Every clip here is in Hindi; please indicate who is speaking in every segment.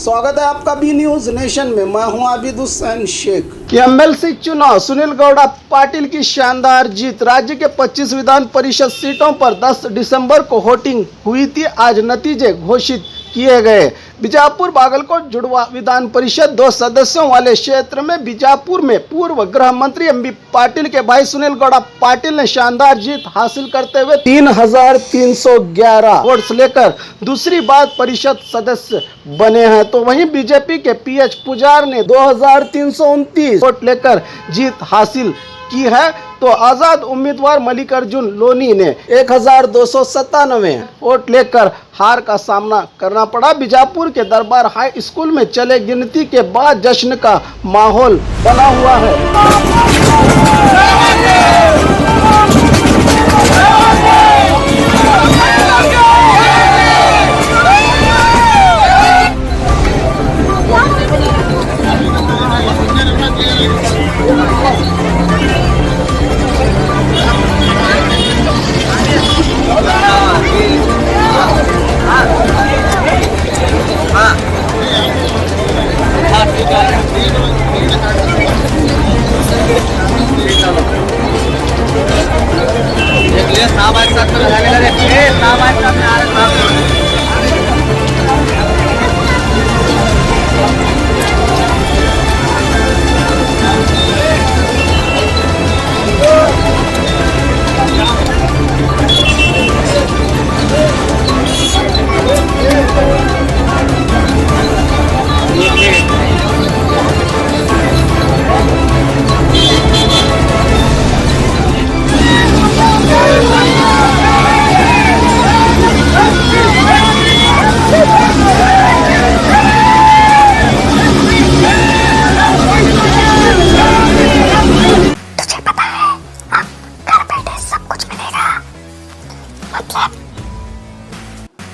Speaker 1: स्वागत है आपका बी न्यूज नेशन में। मैं हूं आबिद हुसैन शेख। एमएलसी चुनाव, सुनील गौड़ा पाटिल की शानदार जीत। राज्य के 25 विधान परिषद सीटों पर 10 दिसंबर को वोटिंग हुई थी। आज नतीजे घोषित किए गए। बीजापुर बागलकोट जुड़वा विधान परिषद 2 सदस्यों वाले क्षेत्र में बीजापुर में पूर्व गृह मंत्री एमबी पाटिल के भाई सुनील गौड़ा पाटिल ने शानदार जीत हासिल करते हुए 3,311 वोट्स लेकर दूसरी बार परिषद सदस्य बने हैं। तो वहीं बीजेपी के पीएच पुजार ने 2,329 वोट लेकर जीत हासिल की है। तो आजाद उम्मीदवार मल्लिकार्जुन लोनी ने 1,297 वोट लेकर हार का सामना करना पड़ा। बीजापुर के दरबार हाई स्कूल में चले गिनती के बाद जश्न का माहौल बना हुआ है।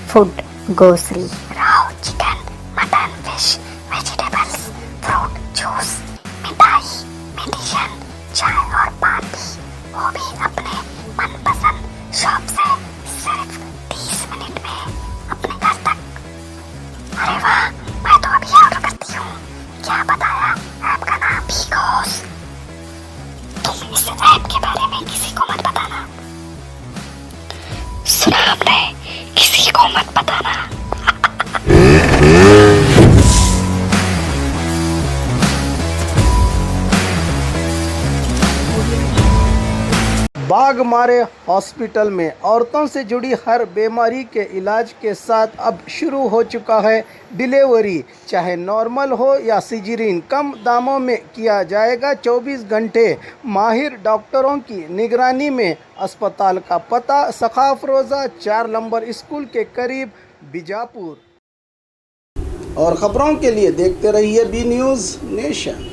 Speaker 2: Food, grocery, Rao, chicken, mutton, fish, vegetables, fruit, juice, मिठाई, मेडिसिन, चाय और पान भी, वो भी अपने मनपसंद शॉप से सिर्फ 30 मिनट में अपने घर तक। अरे वाह, मैं तो अभी ऑर्डर करती हूँ। क्या बताया? ऐप का नाम बिगोस। तुम इस ऐप के बारे में किसी को मत बताना। सुना हमने? किसी को मत बताना।
Speaker 1: बाघमारे हॉस्पिटल में औरतों से जुड़ी हर बीमारी के इलाज के साथ अब शुरू हो चुका है डिलीवरी। चाहे नॉर्मल हो या सिजेरियन, कम दामों में किया जाएगा। 24 घंटे माहिर डॉक्टरों की निगरानी में। अस्पताल का पता सखाफ रोज़ा 4 नंबर स्कूल के करीब, बीजापुर। और ख़बरों के लिए देखते रहिए बी न्यूज़ नेशन।